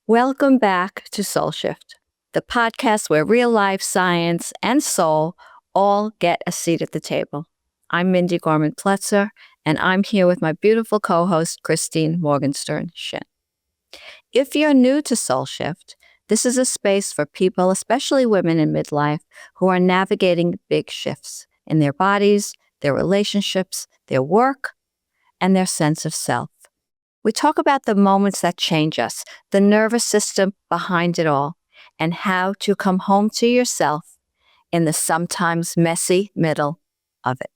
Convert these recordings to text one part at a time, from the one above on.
Welcome back to Soul Shift, the podcast where real life, science, and soul all get a seat at the table. I'm Mindy Gorman-Plutzer, and I'm here with my beautiful co-host, Christine Morgenstern, Shin. If you're new to Soul Shift, this is a space for people, especially women in midlife, who are navigating big shifts in their bodies, their relationships, their work, and their sense of self. We talk about the moments that change us, the nervous system behind it all, and how to come home to yourself in the sometimes messy middle of it.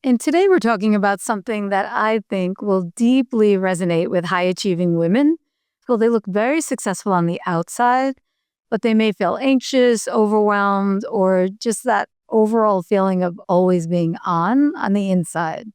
And today we're talking about something that I think will deeply resonate with high-achieving women. Well, they look very successful on the outside, but they may feel anxious, overwhelmed, or just that overall feeling of always being on the inside.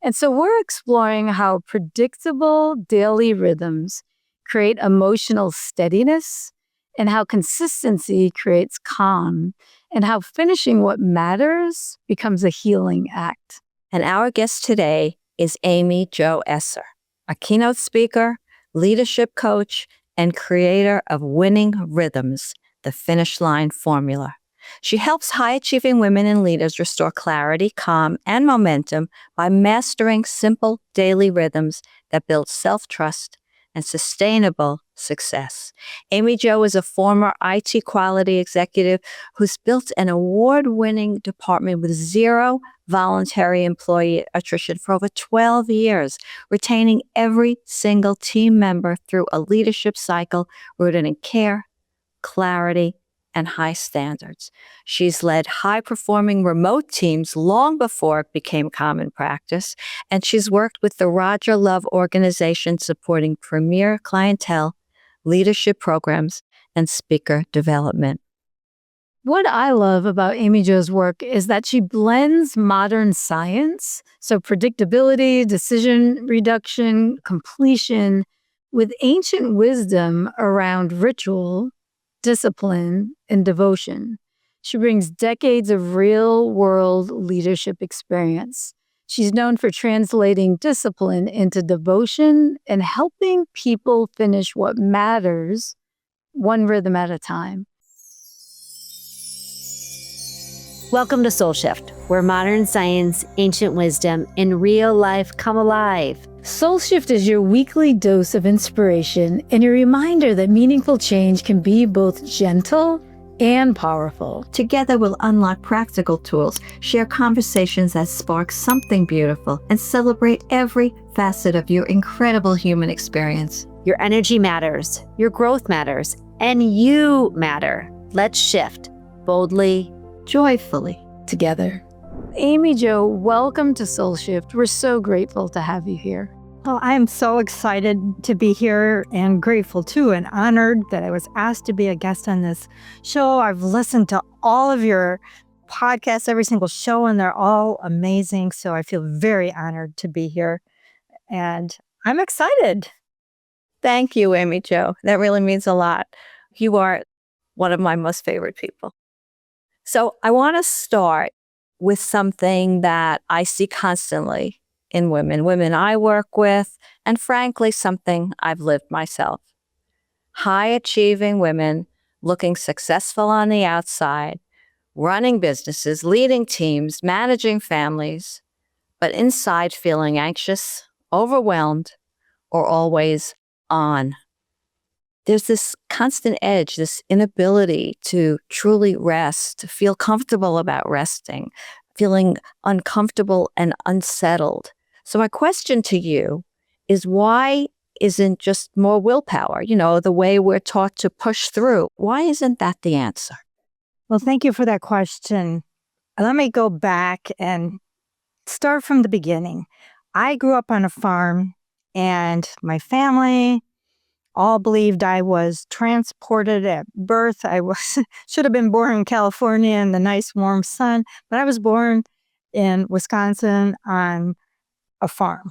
And so we're exploring how predictable daily rhythms create emotional steadiness, and how consistency creates calm, and how finishing what matters becomes a healing act. And our guest today is Jo Esser, a keynote speaker, leadership coach, and creator of Winning Rhythms, the Finish Line Formula. She helps high-achieving women and leaders restore clarity, calm, and momentum by mastering simple daily rhythms that build self-trust and sustainable success. Jo is a former IT quality executive who's built an award-winning department with zero voluntary employee attrition for over 12 years, retaining every single team member through a leadership cycle rooted in care, clarity, and high standards. She's led high-performing remote teams long before it became common practice, and she's worked with the Roger Love organization supporting premier clientele, leadership programs, and speaker development. What I love about Amy Jo's work is that she blends modern science, so predictability, decision reduction, completion, with ancient wisdom around ritual, discipline, and devotion. She brings decades of real-world leadership experience. She's known for translating discipline into devotion and helping people finish what matters, one rhythm at a time. Welcome to Soul Shift, where modern science, ancient wisdom, and real life come alive. Soul Shift is your weekly dose of inspiration and a reminder that meaningful change can be both gentle and powerful. Together, we'll unlock practical tools, share conversations that spark something beautiful, and celebrate every facet of your incredible human experience. Your energy matters, your growth matters, and you matter. Let's shift boldly, joyfully, together. Amy Jo, welcome to Soul Shift. We're so grateful to have you here. Well, I am so excited to be here and grateful too, and honored that I was asked to be a guest on this show. I've listened to all of your podcasts, every single show, and they're all amazing. So I feel very honored to be here, and I'm excited. Thank you, Amy Jo. That really means a lot. You are one of my most favorite people. So I want to start with something that I see constantly in women I work with, and frankly, something I've lived myself. High-achieving women looking successful on the outside, running businesses, leading teams, managing families, but inside feeling anxious, overwhelmed, or always on. There's this constant edge, this inability to truly rest, to feel comfortable about resting, feeling uncomfortable and unsettled. So my question to you is, why isn't just more willpower, the way we're taught to push through? Why isn't that the answer? Well, thank you for that question. Let me go back and start from the beginning. I grew up on a farm, and my family all believed I was transported at birth. I should have been born in California in the nice warm sun, but I was born in Wisconsin on a farm.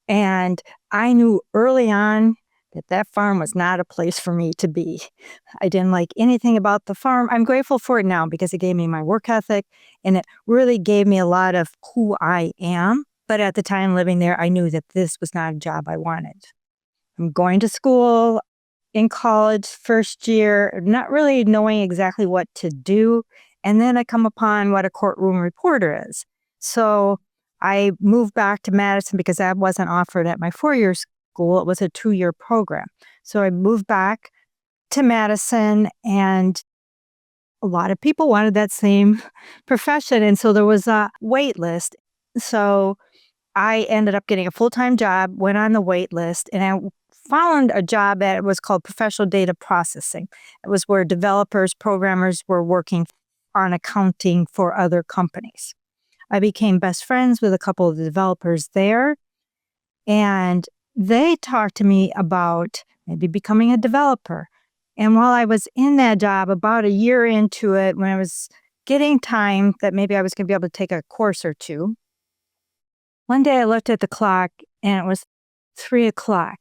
And I knew early on that farm was not a place for me to be. I didn't like anything about the farm. I'm grateful for it now because it gave me my work ethic, and it really gave me a lot of who I am. But at the time living there, I knew that this was not a job I wanted. I'm going to school. in college, first year, not really knowing exactly what to do. And then I come upon what a courtroom reporter is. So I moved back to Madison because that wasn't offered at my 4-year school. It was a 2-year program. So I moved back to Madison, and a lot of people wanted that same profession. And so there was a wait list. So I ended up getting a full-time job, went on the wait list, and I found a job that was called professional data processing. It was where developers, programmers were working on accounting for other companies. I became best friends with a couple of the developers there, and they talked to me about maybe becoming a developer. And while I was in that job, about a year into it, when I was getting time that maybe I was going to be able to take a course or two, one day I looked at the clock and it was 3:00.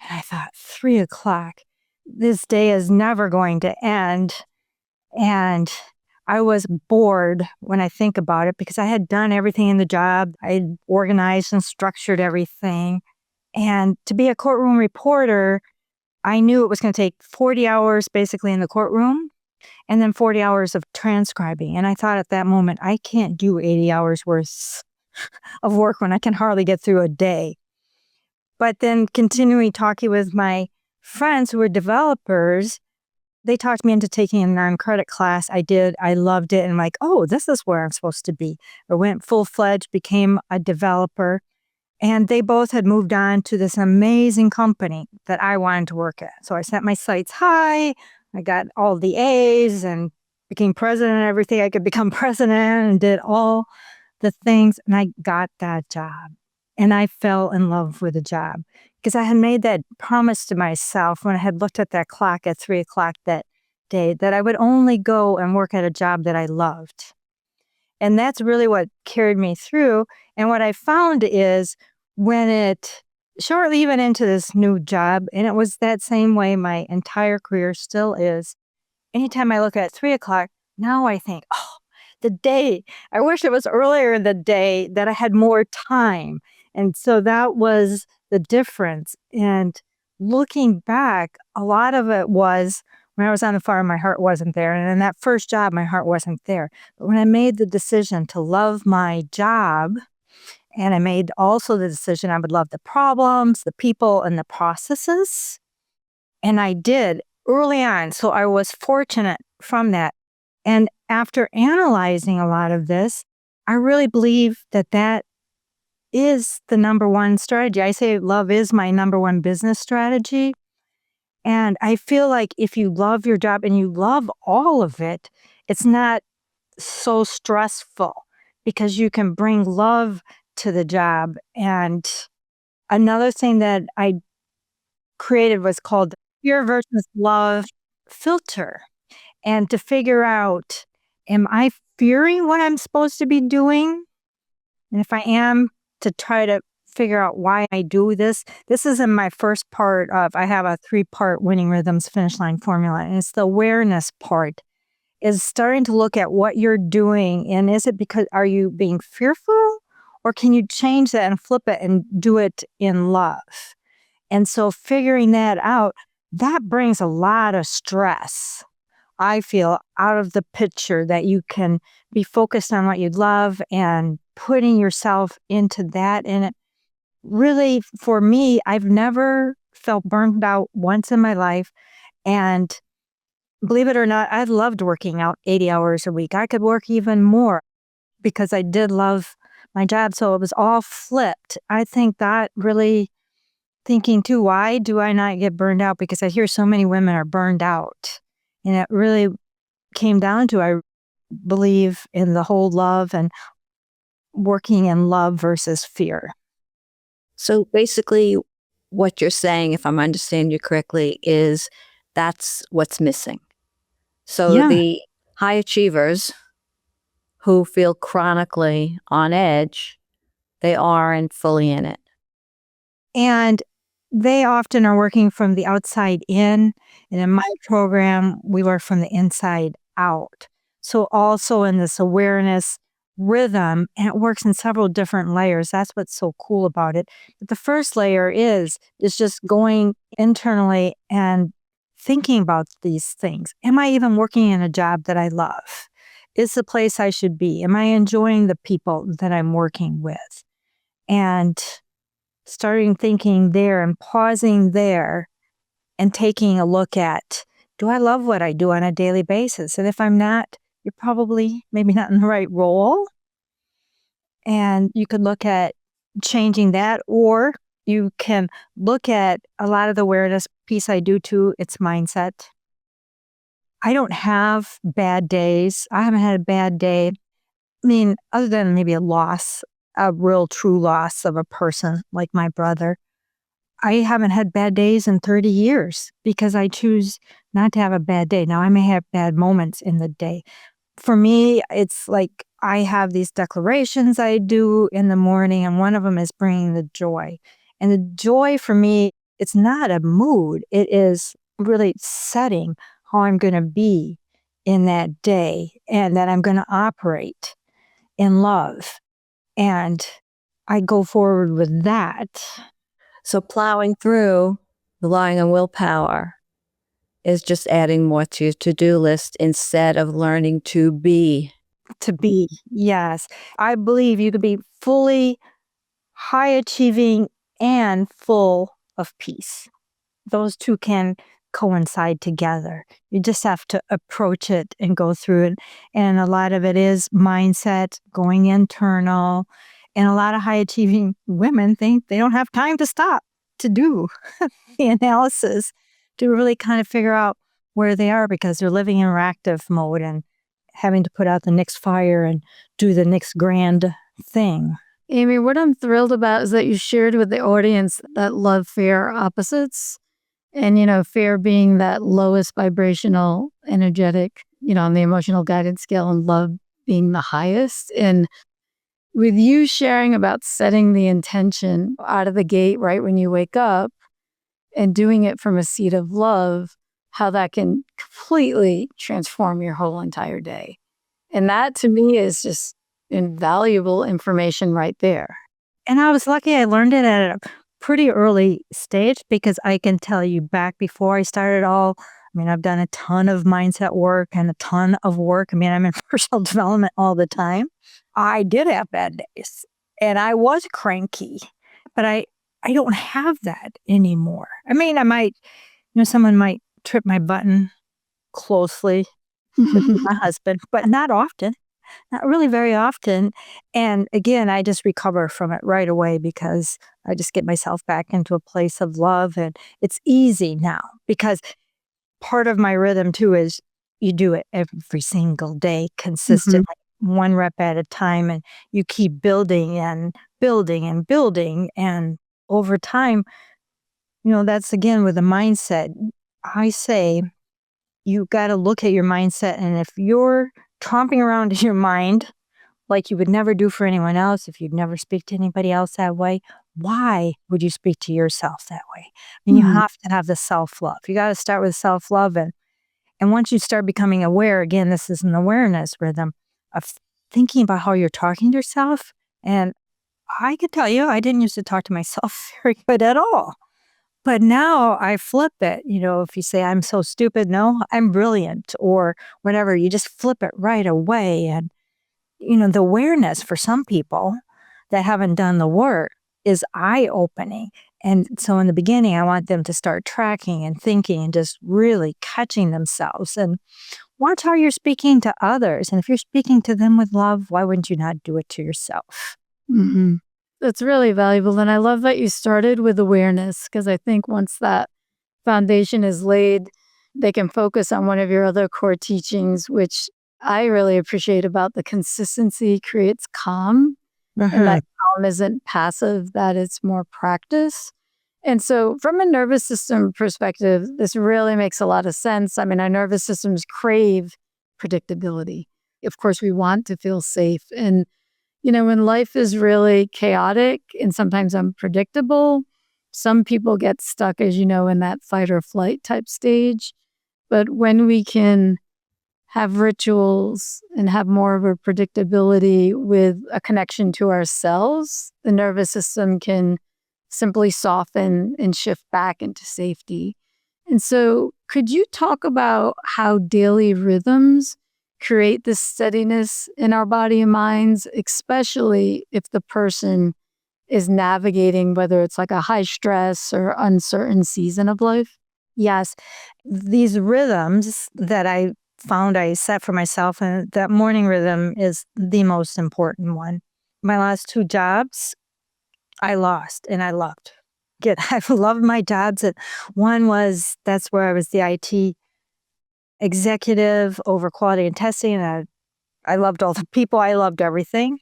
And I thought, 3:00, this day is never going to end. And I was bored when I think about it because I had done everything in the job. I had organized and structured everything. And to be a courtroom reporter, I knew it was going to take 40 hours basically in the courtroom and then 40 hours of transcribing. And I thought at that moment, I can't do 80 hours worth of work when I can hardly get through a day. But then continuing talking with my friends who were developers, they talked me into taking a non-credit class. I did. I loved it. And I'm like, oh, this is where I'm supposed to be. I went full-fledged, became a developer. And they both had moved on to this amazing company that I wanted to work at. So I set my sights high. I got all the A's and became president and everything. I could become president and did all the things. And I got that job. And I fell in love with the job because I had made that promise to myself when I had looked at that clock at 3:00 that day that I would only go and work at a job that I loved. And that's really what carried me through. And what I found is when it shortly even into this new job, and it was that same way my entire career still is, anytime I look at 3:00, now I think, oh, the day, I wish it was earlier in the day that I had more time. And so that was the difference. And looking back, a lot of it was when I was on the farm, my heart wasn't there. And in that first job, my heart wasn't there. But when I made the decision to love my job, and I made also the decision I would love the problems, the people, and the processes, and I did early on. So I was fortunate from that. And after analyzing a lot of this, I really believe that that is the number one strategy. I say love is my number one business strategy. And I feel like if you love your job and you love all of it, it's not so stressful because you can bring love to the job. And another thing that I created was called the fear versus love filter. And to figure out, am I fearing what I'm supposed to be doing? And if I am, to try to figure out why I do this. This is in my first part of, I have a 3-part Winning Rhythms finish line formula. And it's the awareness part, is starting to look at what you're doing. And is it because, are you being fearful? Or can you change that and flip it and do it in love? And so figuring that out, that brings a lot of stress, I feel, out of the picture, that you can be focused on what you love and putting yourself into that. And it really, for me, I've never felt burned out once in my life. And believe it or not, I loved working out 80 hours a week. I could work even more because I did love my job. So it was all flipped. I think that really thinking too, why do I not get burned out? Because I hear so many women are burned out. And it really came down to, I believe, in the whole love and working in love versus fear. So basically, what you're saying, if I'm understanding you correctly, is that's what's missing. So Yeah. the high achievers who feel chronically on edge, they aren't fully in it. And they often are working from the outside in. And in my program, we work from the inside out. So also in this awareness, rhythm, and it works in several different layers. That's what's so cool about it. But the first layer is just going internally and thinking about these things. Am I even working in a job that I love? Is the place I should be? Am I enjoying the people that I'm working with? And starting thinking there and pausing there and taking a look at, do I love what I do on a daily basis? And if I'm not, you're probably maybe not in the right role. And you could look at changing that, or you can look at a lot of the awareness piece I do too. It's mindset. I don't have bad days. I haven't had a bad day. I mean, other than maybe a loss, a real true loss of a person like my brother. I haven't had bad days in 30 years because I choose not to have a bad day. Now, I may have bad moments in the day. For me, it's like I have these declarations I do in the morning, and one of them is bringing the joy. And the joy for me, it's not a mood. It is really setting how I'm going to be in that day and that I'm going to operate in love. And I go forward with that. So plowing through, relying on willpower, is just adding more to your to-do list instead of learning to be. To be, yes. I believe you could be fully high achieving and full of peace. Those two can coincide together. You just have to approach it and go through it. And a lot of it is mindset, going internal. And a lot of high achieving women think they don't have time to stop to do the analysis to really kind of figure out where they are because they're living in reactive mode and having to put out the next fire and do the next grand thing. Amy, what I'm thrilled about is that you shared with the audience that love, fear are opposites. And, fear being that lowest vibrational, energetic, on the emotional guidance scale, and love being the highest. And with you sharing about setting the intention out of the gate right when you wake up and doing it from a seat of love, how that can completely transform your whole entire day. And that to me is just invaluable information right there. And I was lucky I learned it at a pretty early stage because I can tell you back before I started I've done a ton of mindset work and a ton of work. I'm in personal development all the time. I did have bad days and I was cranky, but I don't have that anymore. I might, someone might trip my button closely with my husband, but not often. Not really very often. And again, I just recover from it right away because I just get myself back into a place of love. And it's easy now because part of my rhythm too is you do it every single day consistently, one rep at a time. And you keep building and building and building. And over time, that's again with the mindset. I say you got to look at your mindset. And if you're tromping around in your mind like you would never do for anyone else, if you'd never speak to anybody else that way, why would you speak to yourself that way? You have to have the self-love. You got to start with self-love. And once you start becoming aware, again, this is an awareness rhythm of thinking about how you're talking to yourself. And I can tell you, I didn't used to talk to myself very good at all. But now I flip it. If you say, I'm so stupid, no, I'm brilliant or whatever, you just flip it right away. And, the awareness for some people that haven't done the work is eye-opening. And so in the beginning, I want them to start tracking and thinking and just really catching themselves and watch how you're speaking to others. And if you're speaking to them with love, why wouldn't you not do it to yourself? That's really valuable. And I love that you started with awareness because I think once that foundation is laid, they can focus on one of your other core teachings, which I really appreciate about the consistency creates calm. And that calm isn't passive, that it's more practice. And so from a nervous system perspective, this really makes a lot of sense. Our nervous systems crave predictability. Of course, we want to feel safe. And when life is really chaotic and sometimes unpredictable, some people get stuck, as in that fight or flight type stage. But when we can have rituals and have more of a predictability with a connection to ourselves, the nervous system can simply soften and shift back into safety. And so, could you talk about how daily rhythms create this steadiness in our body and minds, especially if the person is navigating whether it's like a high stress or uncertain season of life? Yes, these rhythms that I found I set for myself, and that morning rhythm is the most important one. My last 2 jobs, I lost and I loved. I loved my jobs. One was, that's where I was the IT executive over quality and testing. And I loved all the people. I loved everything.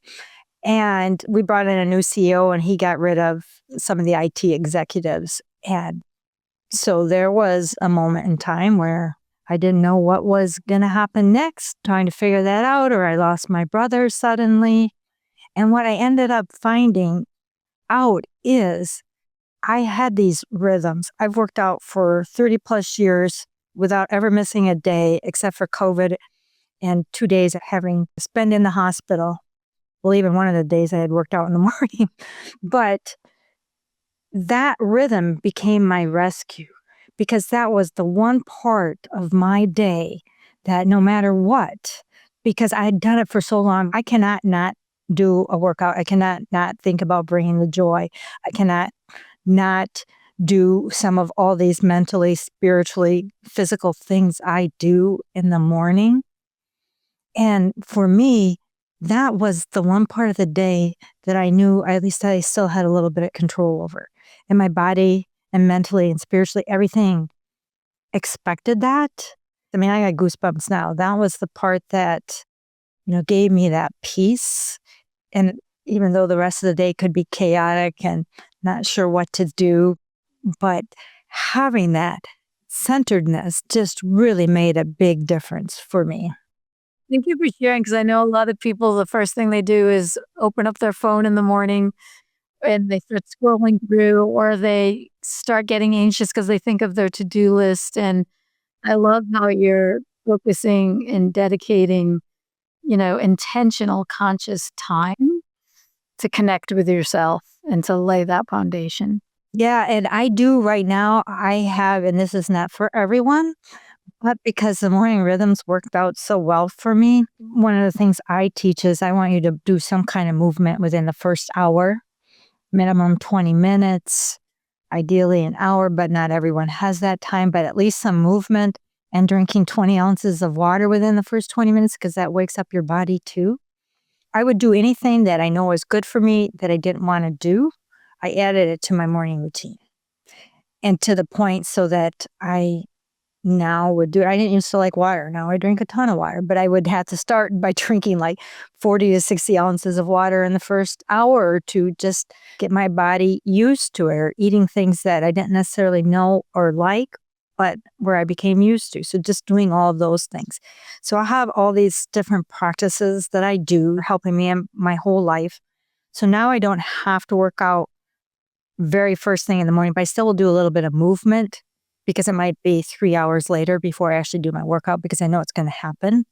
And we brought in a new CEO and he got rid of some of the IT executives. And so there was a moment in time where I didn't know what was going to happen next, trying to figure that out, or I lost my brother suddenly. And what I ended up finding out is I had these rhythms. I've worked out for 30 plus years without ever missing a day, except for COVID and 2 days having to spend in the hospital. Well, even one of the days I had worked out in the morning. But that rhythm became my rescue because that was the one part of my day that no matter what, because I had done it for so long, I cannot not do a workout. I cannot not think about bringing the joy. I cannot not do some of all these mentally, spiritually, physical things I do in the morning. And for me, that was the one part of the day that I knew at least I still had a little bit of control over. And my body and mentally and spiritually, everything expected that. I mean, I got goosebumps now. That was the part that, gave me that peace. And even though the rest of the day could be chaotic and not sure what to do, but having that centeredness just really made a big difference for me. Thank you for sharing, because I know a lot of people, the first thing they do is open up their phone in the morning and they start scrolling through, or they start getting anxious because they think of their to-do list. And I love how you're focusing and dedicating, intentional, conscious time to connect with yourself and to lay that foundation. Yeah, and I do right now. I have, and this is not for everyone, but because the morning rhythms worked out so well for me, one of the things I teach is I want you to do some kind of movement within the first hour, minimum 20 minutes, ideally an hour, but not everyone has that time, but at least some movement, and drinking 20 ounces of water within the first 20 minutes because that wakes up your body too. I would do anything that I know is good for me that I didn't want to do. I added it to my morning routine, and to the point so that I now would do it. I didn't used to like water. Now I drink a ton of water, but I would have to start by drinking like 40 to 60 ounces of water in the first hour or two, just get my body used to it, or eating things that I didn't necessarily know or like, but where I became used to. So just doing all of those things. So I have all these different practices that I do helping me in my whole life. So now I don't have to work out very first thing in the morning, but I still will do a little bit of movement because it might be 3 hours later before I actually do my workout because I know it's going to happen.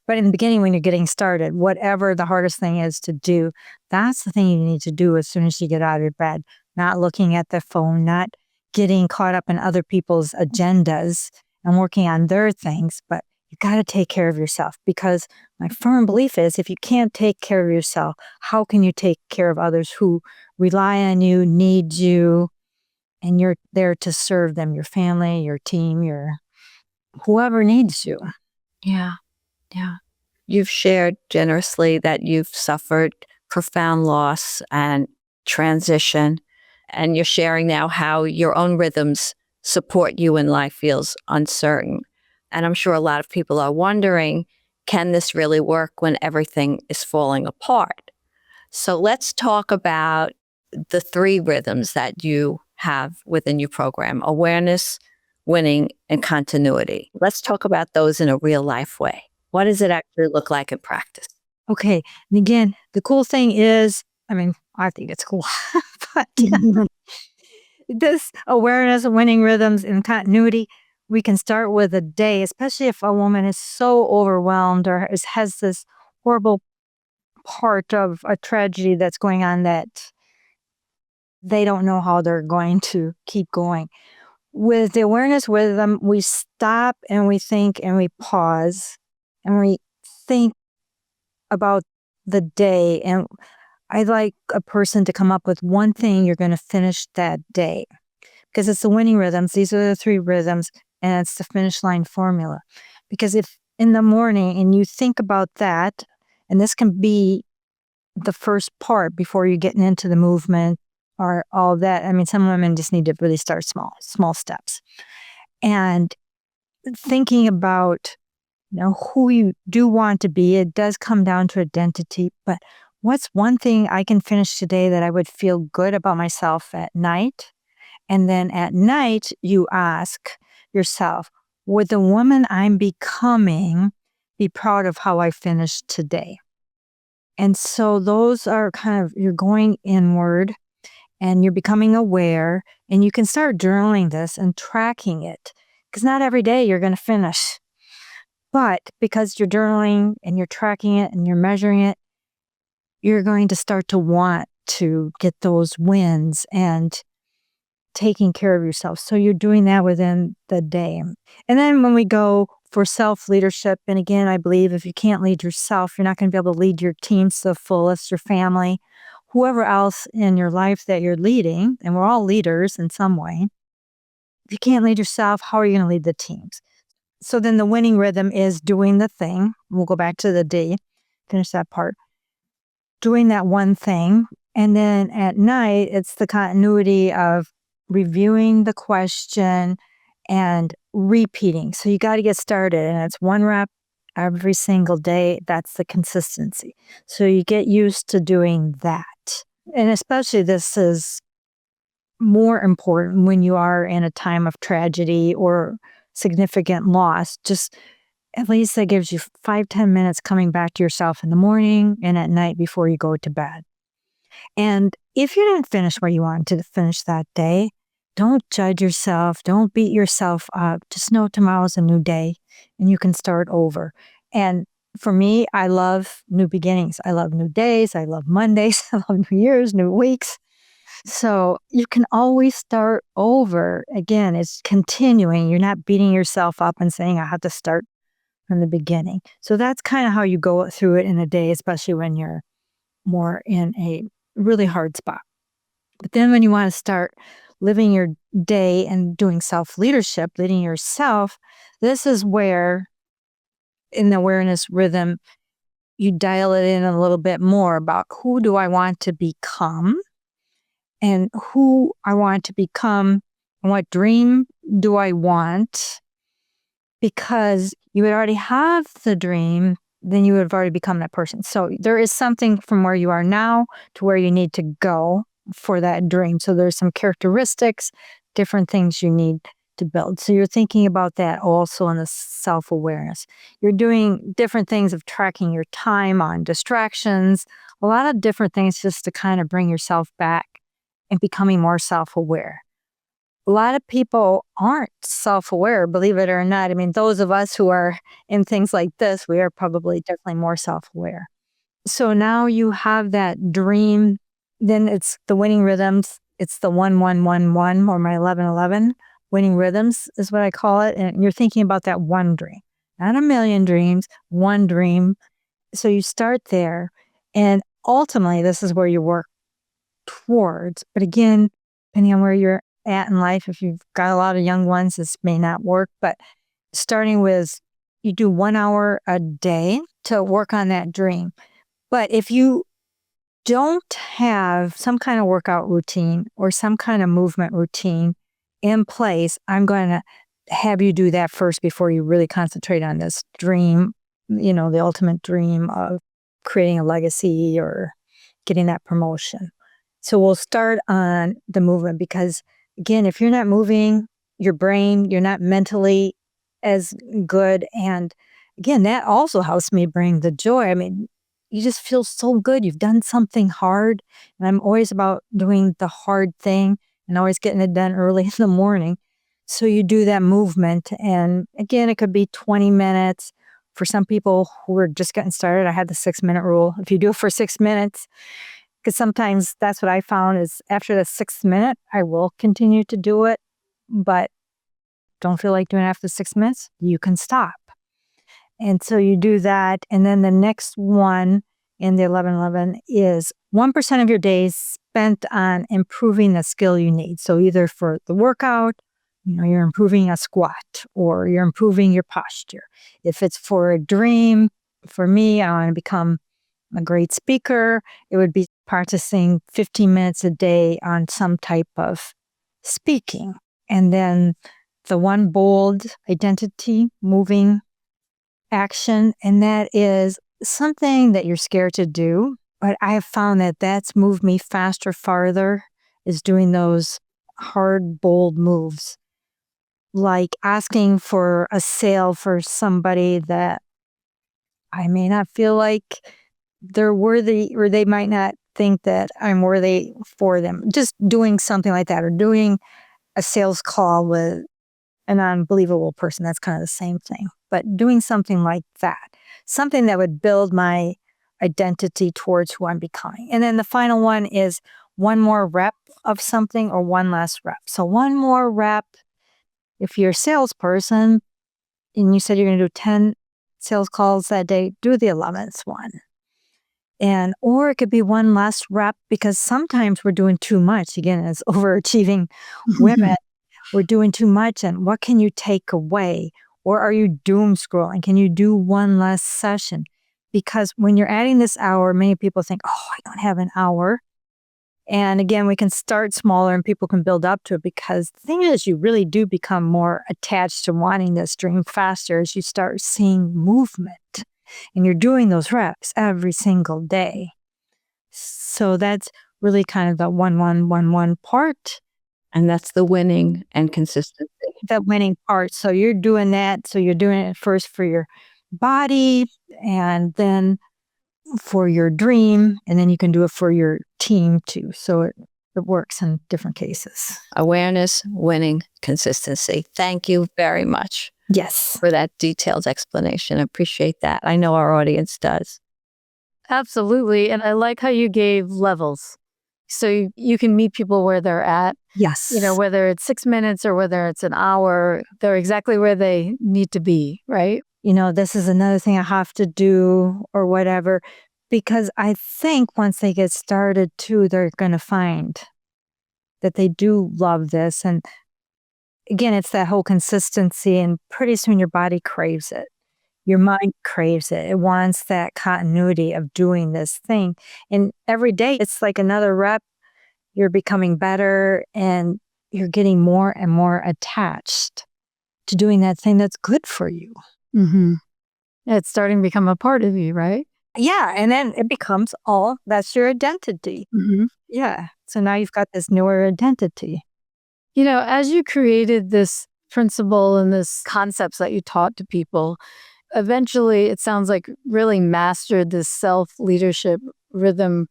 But in the beginning, when you're getting started, whatever the hardest thing is to do, that's the thing you need to do as soon as you get out of your bed. Not looking at the phone, not getting caught up in other people's agendas and working on their things, but you got to take care of yourself, because my firm belief is if you can't take care of yourself, how can you take care of others who rely on you, need you, and you're there to serve them, your family, your team, your whoever needs you. Yeah. You've shared generously that you've suffered profound loss and transition, and you're sharing now how your own rhythms support you when life feels uncertain. And I'm sure a lot of people are wondering, can this really work when everything is falling apart? So let's talk about the 3 rhythms that you have within your program: awareness, winning, and continuity. Let's talk about those in a real life way. What does it actually look like in practice? Okay. And again, the cool thing is, I think it's cool, but this awareness, winning rhythms, and continuity, we can start with a day, especially if a woman is so overwhelmed or has this horrible part of a tragedy that's going on that they don't know how they're going to keep going. With the awareness with them, we stop and we think and we pause and we think about the day. And I'd like a person to come up with one thing you're going to finish that day, because it's the winning rhythms. These are the 3 rhythms, and it's the finish line formula. Because if in the morning and you think about that, and this can be the first part before you're getting into the movement or all that. I mean, some women just need to really start small steps. And thinking about, who you do want to be, it does come down to identity, but what's one thing I can finish today that I would feel good about myself at night? And then at night, you ask yourself, would the woman I'm becoming be proud of how I finished today? And so those are kind of, you're going inward and you're becoming aware, and you can start journaling this and tracking it, because not every day you're going to finish. But because you're journaling and you're tracking it and you're measuring it, you're going to start to want to get those wins and taking care of yourself. So you're doing that within the day. And then when we go for self-leadership, and again, I believe if you can't lead yourself, you're not going to be able to lead your teams to the fullest, your family, whoever else in your life that you're leading, and we're all leaders in some way. If you can't lead yourself, how are you going to lead the teams? So then the winning rhythm is doing the thing. We'll go back to the D, finish that part. Doing that one thing. And then at night, it's the continuity of reviewing the question and repeating. So you got to get started, and it's 1 rep every single day. That's the consistency. So you get used to doing that. And especially this is more important when you are in a time of tragedy or significant loss. Just at least that gives you 5-10 minutes coming back to yourself in the morning and at night before you go to bed. And if you didn't finish where you wanted to finish that day, don't judge yourself. Don't beat yourself up. Just know tomorrow's a new day and you can start over. And for me, I love new beginnings. I love new days. I love Mondays. I love New Year's, new weeks. So you can always start over. Again, it's continuing. You're not beating yourself up and saying, I have to start from the beginning. So that's kind of how you go through it in a day, especially when you're more in a really hard spot. But then when you want to start living your day and doing self-leadership, leading yourself, this is where in the awareness rhythm, you dial it in a little bit more about who do I want to become and who I want to become and what dream do I want. Because you would already have the dream, then you would have already become that person. So there is something from where you are now to where you need to go for that dream. So there's some characteristics, different things you need to build. So you're thinking about that also in the self-awareness. You're doing different things of tracking your time on distractions, a lot of different things just to kind of bring yourself back and becoming more self-aware. A lot of people aren't self-aware, believe it or not. I mean, those of us who are in things like this, we are probably definitely more self-aware. So now you have that dream, then it's the winning rhythms. It's the 1-1-1-1 or my 11-11 winning rhythms is what I call it. And you're thinking about that one dream, not a million dreams, one dream. So you start there, and ultimately this is where you work towards. But again, depending on where you're at in life, if you've got a lot of young ones, this may not work. But starting with, you do 1 hour a day to work on that dream. But if you don't have some kind of workout routine or some kind of movement routine in place, I'm going to have you do that first before you really concentrate on this dream, the ultimate dream of creating a legacy or getting that promotion. So we'll start on the movement because, again, if you're not moving your brain, you're not mentally as good. And again, that also helps me bring the joy. I mean, you just feel so good. You've done something hard. And I'm always about doing the hard thing and always getting it done early in the morning. So you do that movement. And again, it could be 20 minutes. For some people who are just getting started, I had the 6-minute rule. If you do it for 6 minutes, because sometimes that's what I found is after the 6th minute, I will continue to do it. But don't feel like doing it after 6 minutes, you can stop. And so you do that. And then the next one in the 11-11 is 1% of your days spent on improving the skill you need. So either for the workout, you're improving a squat or you're improving your posture. If it's for a dream, for me, I want to become a great speaker. It would be practicing 15 minutes a day on some type of speaking. And then the one bold identity moving action, and that is something that you're scared to do. But I have found that that's moved me faster, farther, is doing those hard, bold moves. Like asking for a sale for somebody that I may not feel like they're worthy, or they might not think that I'm worthy for them. Just doing something like that, or doing a sales call with an unbelievable person. That's kind of the same thing. But doing something like that, something that would build my identity towards who I'm becoming. And then the final one is one more rep of something or one less rep. So one more rep, if you're a salesperson and you said you're going to do 10 sales calls that day, do the 11th one. Or it could be one less rep, because sometimes we're doing too much. Again, as overachieving women, we're doing too much. And what can you take away? Or are you doom scrolling? Can you do one less session? Because when you're adding this hour, many people think, oh, I don't have an hour. And again, we can start smaller and people can build up to it, because the thing is, you really do become more attached to wanting this dream faster as you start seeing movement. And you're doing those reps every single day. So that's really kind of the 1-1-1-1 part. And that's the winning and consistency. The winning part. So you're doing that. So you're doing it first for your body, and then for your dream, and then you can do it for your team too. So it works in different cases. Awareness, winning, consistency. Thank you very much. Yes. For that detailed explanation. I appreciate that. I know our audience does. Absolutely. And I like how you gave levels. So you can meet people where they're at. Yes. Whether it's 6 minutes or whether it's an hour, they're exactly where they need to be, right? This is another thing I have to do or whatever, because I think once they get started too, they're going to find that they do love this. And again, it's that whole consistency, and pretty soon your body craves it. Your mind craves it. It wants that continuity of doing this thing. And every day it's like another rep. You're becoming better and you're getting more and more attached to doing that thing that's good for you. Mm-hmm. It's starting to become a part of you, right? Yeah. And then it becomes that's your identity. Mm-hmm. Yeah. So now you've got this newer identity. As you created this principle and this concepts that you taught to people, eventually it sounds like really mastered this self-leadership rhythm,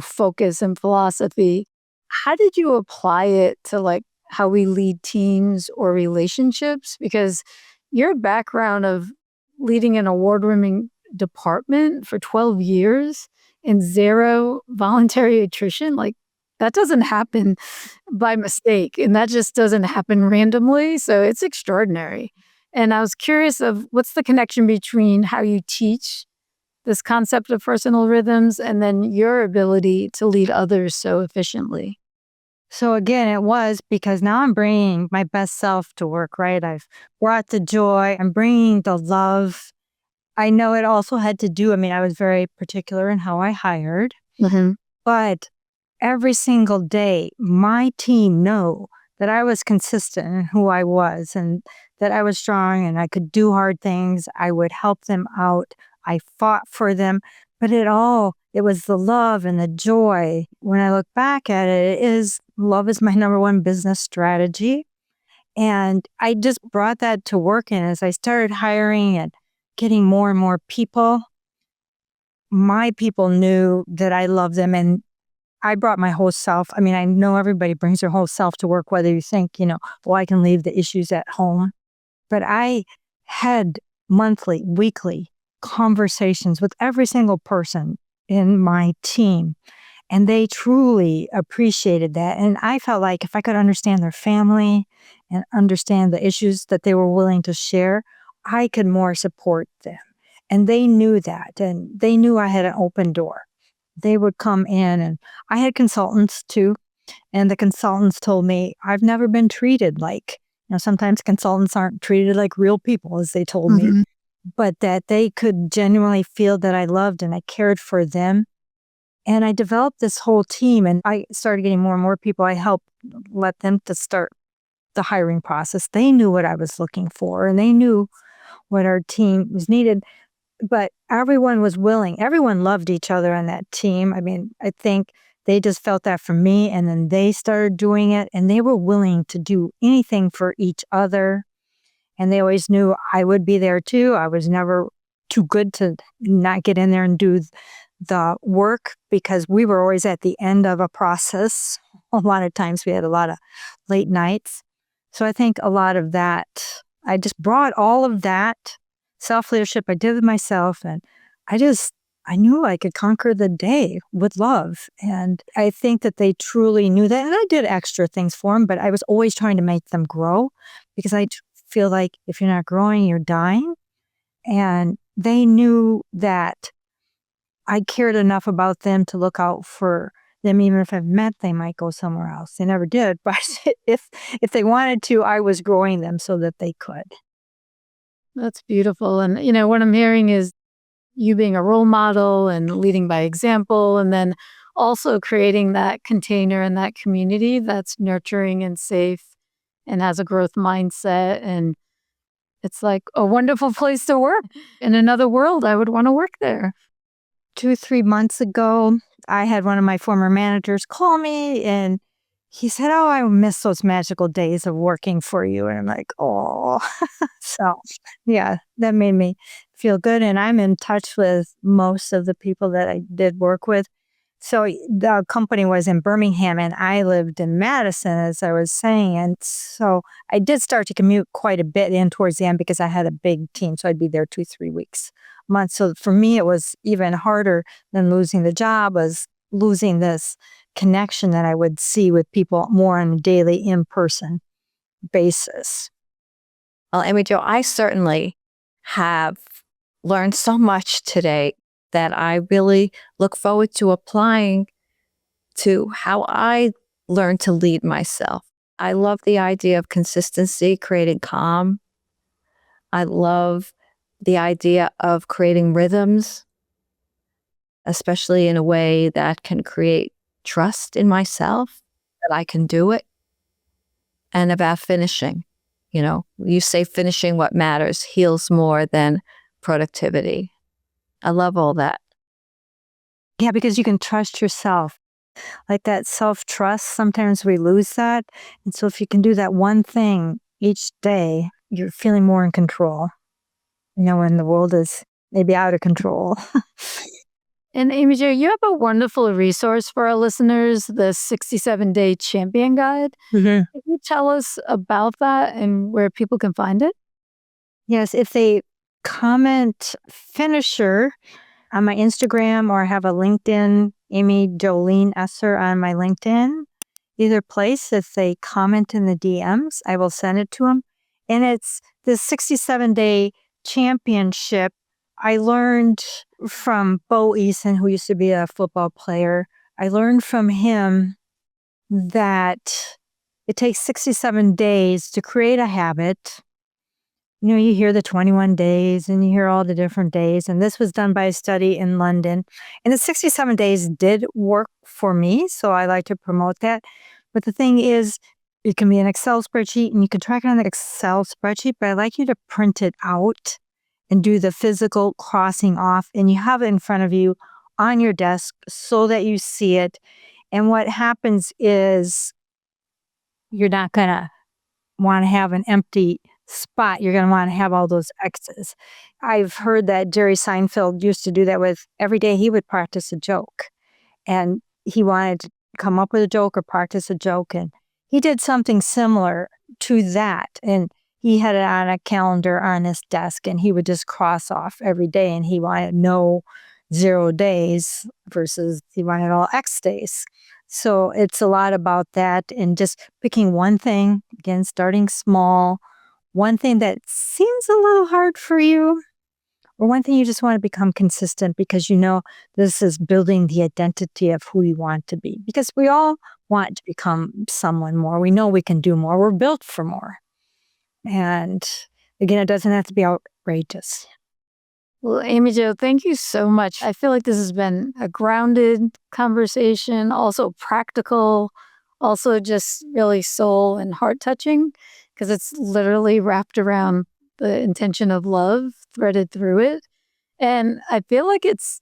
focus and philosophy. How did you apply it to how we lead teams or relationships? Because your background of leading an award-winning department for 12 years and 0 voluntary attrition, that doesn't happen by mistake, and that just doesn't happen randomly. So it's extraordinary. And I was curious of what's the connection between how you teach this concept of personal rhythms and then your ability to lead others so efficiently. So again, it was because now I'm bringing my best self to work, right? I've brought the joy. I'm bringing the love. I know it also had to do, I was very particular in how I hired, Mm-hmm. but every single day, my team know that I was consistent in who I was and that I was strong and I could do hard things. I would help them out. I fought for them, but it was the love and the joy. When I look back at it, love is my number one business strategy. And I just brought that to work. And as I started hiring and getting more and more people, my people knew that I loved them, and I brought my whole self. I mean, I know everybody brings their whole self to work, whether you think, well, I can leave the issues at home. But I had monthly, weekly conversations with every single person in my team. And they truly appreciated that. And I felt like if I could understand their family and understand the issues that they were willing to share, I could more support them. And they knew that. And they knew I had an open door. They would come in, and I had consultants too. And the consultants told me, I've never been treated like, sometimes consultants aren't treated like real people, as they told me, but that they could genuinely feel that I loved and I cared for them. And I developed this whole team, and I started getting more and more people. I helped let them to start the hiring process. They knew what I was looking for, and they knew what our team was needed. But everyone was willing. Everyone loved each other on that team. I mean, I think they just felt that from me, and then they started doing it, and they were willing to do anything for each other. And they always knew I would be there too. I was never too good to not get in there and do the work, because we were always at the end of a process. A lot of times we had a lot of late nights. So I think a lot of that, I just brought all of that self-leadership I did with myself, and I knew I could conquer the day with love. And I think that they truly knew that. And I did extra things for them, but I was always trying to make them grow, because I feel like if you're not growing, you're dying. And they knew that I cared enough about them to look out for them. Even if it meant they might go somewhere else. They never did. But if they wanted to, I was growing them so that they could. That's beautiful. And, what I'm hearing is you being a role model and leading by example, and then also creating that container and that community that's nurturing and safe and has a growth mindset. And it's like a wonderful place to work. In another world, I would want to work there. 2-3 months ago, I had one of my former managers call me, and he said, "Oh, I miss those magical days of working for you." And I'm like, "Oh." So, yeah, that made me feel good. And I'm in touch with most of the people that I did work with. So the company was in Birmingham, and I lived in Madison, as I was saying. And so I did start to commute quite a bit in towards the end, because I had a big team. So I'd be there 2-3 weeks a month. So for me, it was even harder than losing the job, was losing this connection that I would see with people more on a daily in-person basis. Well, Amy Jo, I certainly have learned so much today that I really look forward to applying to how I learn to lead myself. I love the idea of consistency, creating calm. I love the idea of creating rhythms, especially in a way that can create trust in myself, that I can do it, and about finishing. You say finishing what matters heals more than productivity. I love all that. Yeah, because you can trust yourself. Like that self-trust, sometimes we lose that. And so if you can do that one thing each day, you're feeling more in control, when the world is maybe out of control. And Amy Jo, you have a wonderful resource for our listeners, the 67-Day Champion Guide. Can you tell us about that and where people can find it? Yes, if they comment finisher on my Instagram, or I have a LinkedIn, Amy Jolene Esser on my LinkedIn, either place, if they comment in the DMs, I will send it to them. And it's the 67-Day Championship. I learned from Bo Eason, who used to be a football player. I learned from him that it takes 67 days to create a habit. You hear the 21 days, and you hear all the different days. And this was done by a study in London. And the 67 days did work for me, so I like to promote that. But the thing is, it can be an Excel spreadsheet, and you can track it on the Excel spreadsheet, but I'd like you to print it out and do the physical crossing off, and you have it in front of you on your desk so that you see it. And what happens is you're not going to want to have an empty spot. You're going to want to have all those X's. I've heard that Jerry Seinfeld used to do that with every day he would practice a joke. And he wanted come up with a joke or practice a joke. And he did something similar to that. And he had it on a calendar on his desk, and he would just cross off every day. And he wanted no 0 days versus he wanted all X days. So it's a lot about that, and just picking one thing, again, starting small, one thing that seems a little hard for you, or one thing you just want to become consistent because you know this is building the identity of who you want to be. Because we all want to become someone more. We know we can do more. We're built for more. And again, it doesn't have to be outrageous. Well, Amy Jo, thank you so much. I feel like this has been a grounded conversation, also practical, also just really soul and heart touching, because it's literally wrapped around the intention of love threaded through it. And I feel like it's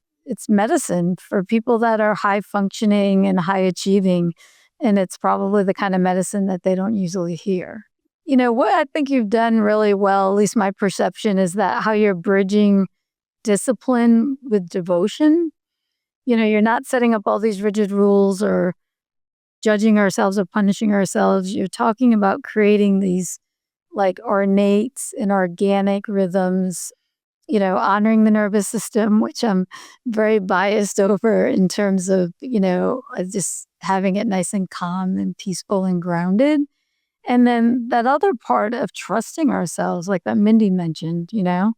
medicine for people that are high functioning and high achieving. And it's probably the kind of medicine that they don't usually hear. You know, what I think you've done really well, at least my perception, is that how you're bridging discipline with devotion. You know, you're not setting up all these rigid rules or judging ourselves or punishing ourselves. You're talking about creating these like ornate and organic rhythms, you know, honoring the nervous system, which I'm very biased over in terms of, you know, just having it nice and calm and peaceful and grounded. And then that other part of trusting ourselves, like that Mindy mentioned, you know,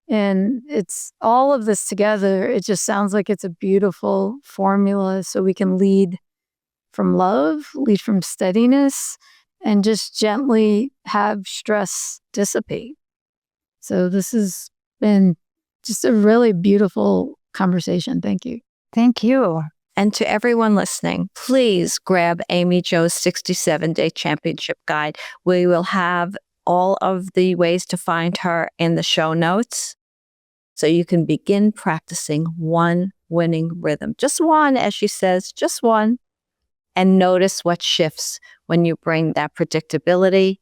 and it's all of this together. It just sounds like it's a beautiful formula so we can lead from love, lead from steadiness, and just gently have stress dissipate. So this has been just a really beautiful conversation. Thank you. Thank you. And to everyone listening, please grab Amy Jo's 67-Day Championship Guide. We will have all of the ways to find her in the show notes, so you can begin practicing one winning rhythm. Just one, as she says, just one. And notice what shifts when you bring that predictability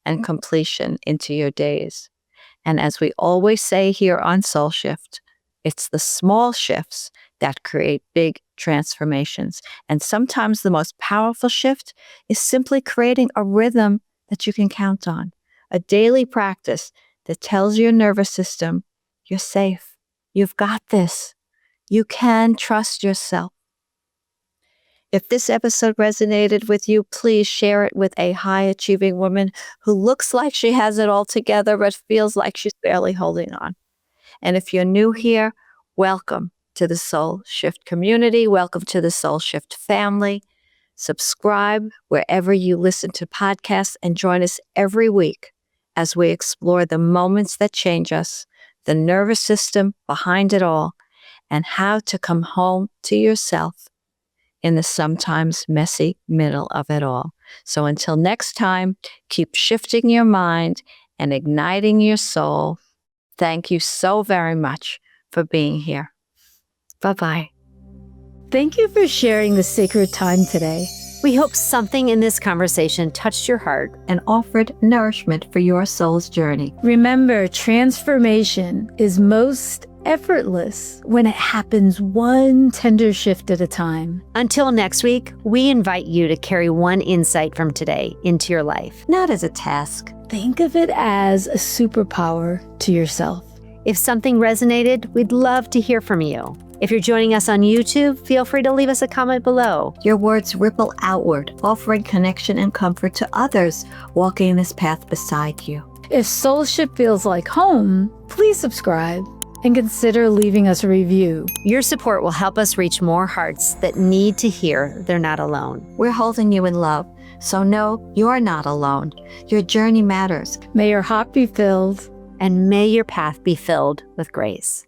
and completion into your days. And as we always say here on Soul Shift, it's the small shifts that create big transformations. And sometimes the most powerful shift is simply creating a rhythm that you can count on, a daily practice that tells your nervous system, you're safe, you've got this, you can trust yourself. If this episode resonated with you, please share it with a high-achieving woman who looks like she has it all together but feels like she's barely holding on. And if you're new here, welcome to the Soul Shift community. Welcome to the Soul Shift family. Subscribe wherever you listen to podcasts and join us every week as we explore the moments that change us, the nervous system behind it all, and how to come home to yourself in the sometimes messy middle of it all. So until next time, keep shifting your mind and igniting your soul. Thank you so very much for being here. Bye-bye. Thank you for sharing the sacred time today. We hope something in this conversation touched your heart And offered nourishment for your soul's journey. Remember, transformation is most effortless when it happens one tender shift at a time. Until next week, we invite you to carry one insight from today into your life. Not as a task. Think of it as a superpower to yourself. If something resonated, we'd love to hear from you. If you're joining us on YouTube, feel free to leave us a comment below. Your words ripple outward, offering connection and comfort to others walking this path beside you. If Soul Shift feels like home, please subscribe and consider leaving us a review. Your support will help us reach more hearts that need to hear they're not alone. We're holding you in love, so know you're not alone. Your journey matters. May your heart be filled. And may your path be filled with grace.